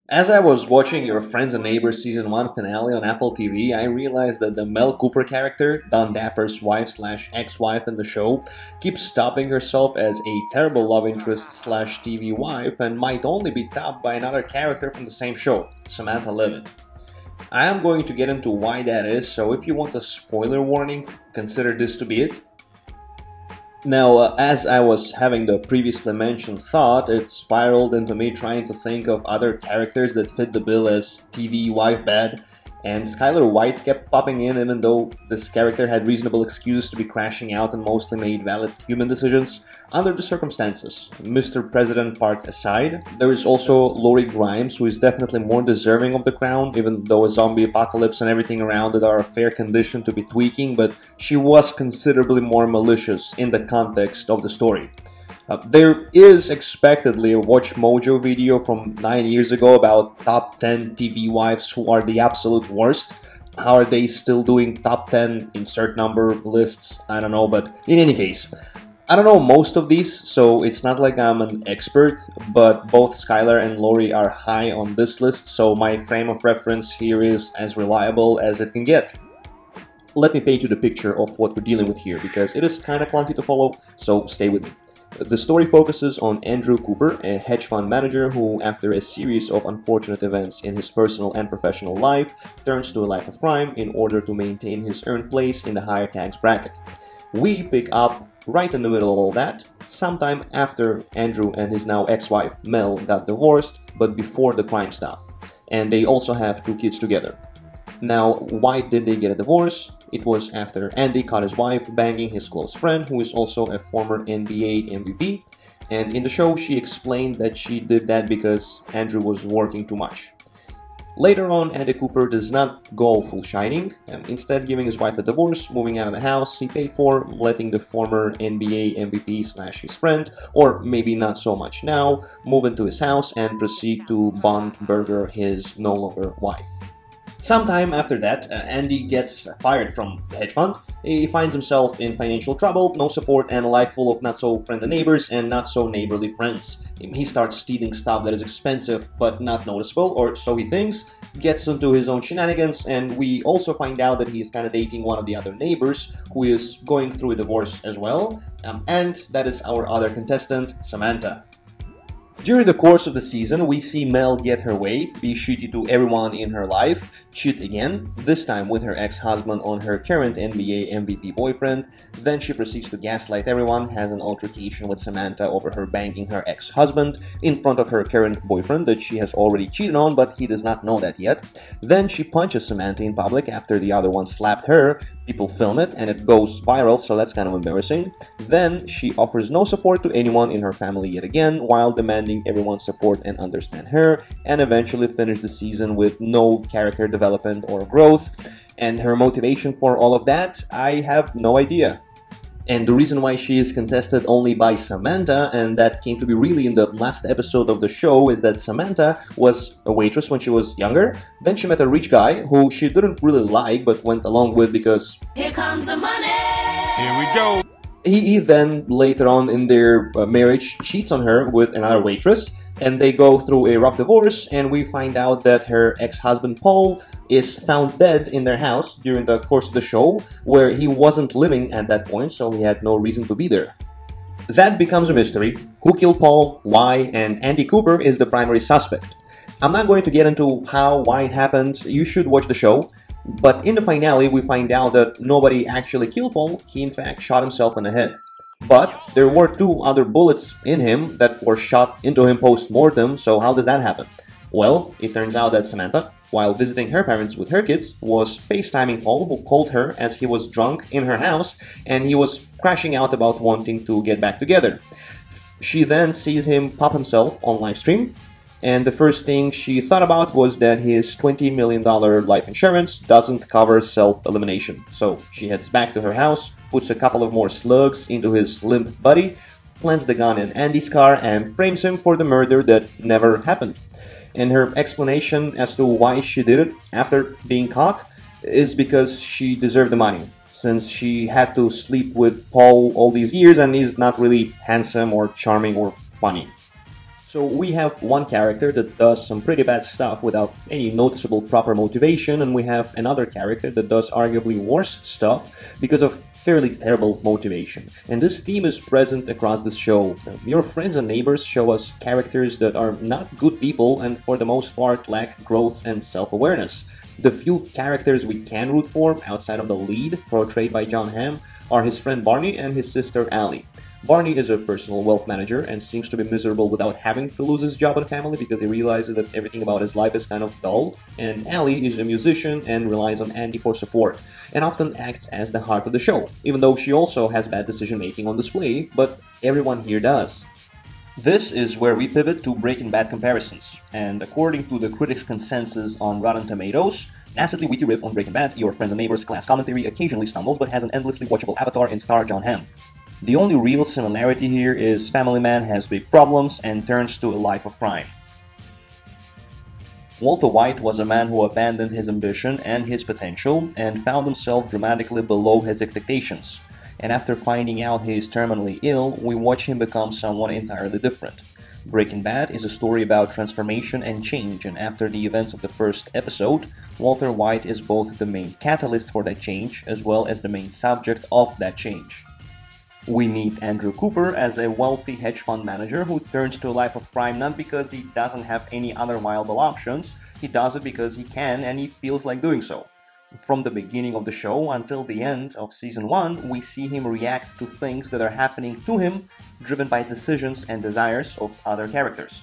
As I was watching Your Friends and Neighbours Season 1 finale on Apple TV, I realized that the Mel Cooper character, Don Dapper's wife/ex-wife in the show, keeps stopping herself as a terrible love interest/TV wife and might only be topped by another character from the same show, Samantha Levitt. I am going to get into why that is, so if you want a spoiler warning, consider this to be it. Now, as I was having the previously mentioned thought, it spiraled into me trying to think of other characters that fit the bill as TV wife bad, and Skylar White kept popping in even though this character had reasonable excuse to be crashing out and mostly made valid human decisions under the circumstances. Mr. President part aside, there is also Lori Grimes, who is definitely more deserving of the crown, even though a zombie apocalypse and everything around it are a fair condition to be tweaking, but she was considerably more malicious in the context of the story. There is expectedly a Watch Mojo video from 9 years ago about top 10 TV wives who are the absolute worst. How are they still doing top 10 insert number lists? I don't know, but in any case, I don't know most of these, so it's not like I'm an expert, but both Skylar and Lori are high on this list, so my frame of reference here is as reliable as it can get. Let me paint you the picture of what we're dealing with here, because it is kinda clunky to follow, so stay with me. The story focuses on Andrew Cooper, a hedge fund manager who, after a series of unfortunate events in his personal and professional life, turns to a life of crime in order to maintain his earned place in the higher tax bracket. We pick up right in the middle of all that, sometime after Andrew and his now ex-wife Mel got divorced, but before the crime stuff. And they also have 2 kids together. Now, why did they get a divorce? It was after Andy caught his wife banging his close friend, who is also a former NBA MVP, and in the show she explained that she did that because Andrew was working too much. Later on, Andy Cooper does not go full shining, instead giving his wife a divorce, moving out of the house he paid for, letting the former NBA MVP/his friend, or maybe not so much now, move into his house and proceed to bond burger his no longer wife. Sometime after that, Andy gets fired from the hedge fund. He finds himself in financial trouble, no support, and a life full of not-so-friendly neighbors and not-so-neighborly friends. He starts stealing stuff that is expensive but not noticeable, or so he thinks, gets into his own shenanigans, and we also find out that he's kind of dating one of the other neighbors, who is going through a divorce as well, and that is our other contestant, Samantha. During the course of the season, we see Mel get her way, be shitty to everyone in her life, cheat again, this time with her ex-husband on her current NBA MVP boyfriend, then she proceeds to gaslight everyone, has an altercation with Samantha over her banging her ex-husband in front of her current boyfriend that she has already cheated on, but he does not know that yet. Then she punches Samantha in public after the other one slapped her. People film it and it goes viral, so that's kind of embarrassing. Then she offers no support to anyone in her family yet again, while demanding everyone's support and understand her, and eventually finish the season with no character development or growth. And her motivation for all of that, I have no idea. And the reason why she is contested only by Samantha, and that came to be really in the last episode of the show, is that Samantha was a waitress when she was younger. Then she met a rich guy who she didn't really like but went along with because here comes the money! Here we go! He then, later on in their marriage, cheats on her with another waitress, and they go through a rough divorce, and we find out that her ex-husband Paul is found dead in their house during the course of the show, where he wasn't living at that point, so he had no reason to be there. That becomes a mystery. Who killed Paul, why, and Andy Cooper is the primary suspect. I'm not going to get into how, why it happened, you should watch the show. But in the finale, we find out that nobody actually killed Paul, he in fact shot himself in the head. But there were 2 other bullets in him that were shot into him post-mortem, so how does that happen? Well, it turns out that Samantha, while visiting her parents with her kids, was FaceTiming Paul, who called her as he was drunk in her house, and he was crashing out about wanting to get back together. She then sees him pop himself on livestream, and the first thing she thought about was that his $20 million life insurance doesn't cover self-elimination. So she heads back to her house, puts a couple of more slugs into his limp body, plants the gun in Andy's car, and frames him for the murder that never happened. And her explanation as to why she did it after being caught is because she deserved the money, since she had to sleep with Paul all these years and he's not really handsome or charming or funny. So we have one character that does some pretty bad stuff without any noticeable proper motivation, and we have another character that does arguably worse stuff because of fairly terrible motivation. And this theme is present across this show. Your Friends and Neighbors show us characters that are not good people and for the most part lack growth and self-awareness. The few characters we can root for, outside of the lead, portrayed by Jon Hamm, are his friend Barney and his sister Allie. Barney is a personal wealth manager and seems to be miserable without having to lose his job and family because he realizes that everything about his life is kind of dull. And Allie is a musician and relies on Andy for support, and often acts as the heart of the show, even though she also has bad decision making on display, but everyone here does. This is where we pivot to Breaking Bad comparisons, and according to the critics' consensus on Rotten Tomatoes, an acidly witty riff on Breaking Bad, Your Friends and Neighbors class commentary occasionally stumbles but has an endlessly watchable avatar in star Jon Hamm. The only real similarity here is Family Man has big problems and turns to a life of crime. Walter White was a man who abandoned his ambition and his potential and found himself dramatically below his expectations. And after finding out he is terminally ill, we watch him become someone entirely different. Breaking Bad is a story about transformation and change, and after the events of the first episode, Walter White is both the main catalyst for that change as well as the main subject of that change. We meet Andrew Cooper as a wealthy hedge fund manager who turns to a life of crime not because he doesn't have any other viable options, he does it because he can and he feels like doing so. From the beginning of the show until the end of season 1, we see him react to things that are happening to him, driven by decisions and desires of other characters.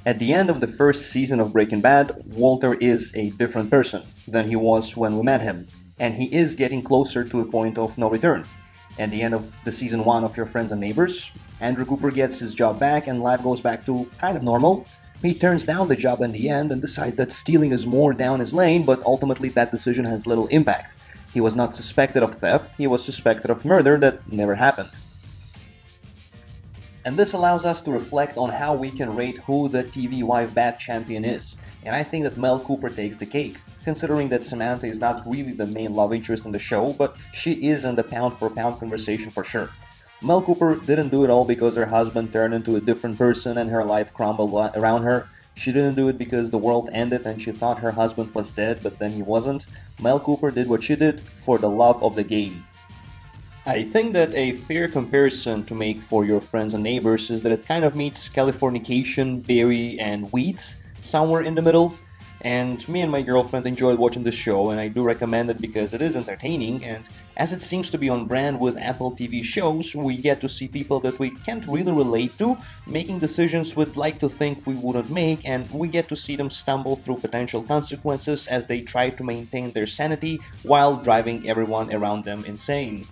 At the end of the first season of Breaking Bad, Walter is a different person than he was when we met him, and he is getting closer to a point of no return. At the end of the season 1 of Your Friends and Neighbors, Andrew Cooper gets his job back and life goes back to kind of normal. He turns down the job in the end and decides that stealing is more down his lane, but ultimately that decision has little impact. He was not suspected of theft, he was suspected of murder that never happened. And this allows us to reflect on how we can rate who the TV wife bat champion is. And I think that Mel Cooper takes the cake, considering that Samantha is not really the main love interest in the show, but she is in the pound-for-pound conversation for sure. Mel Cooper didn't do it all because her husband turned into a different person and her life crumbled around her. She didn't do it because the world ended and she thought her husband was dead, but then he wasn't. Mel Cooper did what she did for the love of the game. I think that a fair comparison to make for Your Friends and Neighbors is that it kind of meets Californication, Barry, and Weeds somewhere in the middle. And me and my girlfriend enjoyed watching this show, and I do recommend it because it is entertaining, and as it seems to be on brand with Apple TV shows, we get to see people that we can't really relate to, making decisions we'd like to think we wouldn't make, and we get to see them stumble through potential consequences as they try to maintain their sanity while driving everyone around them insane.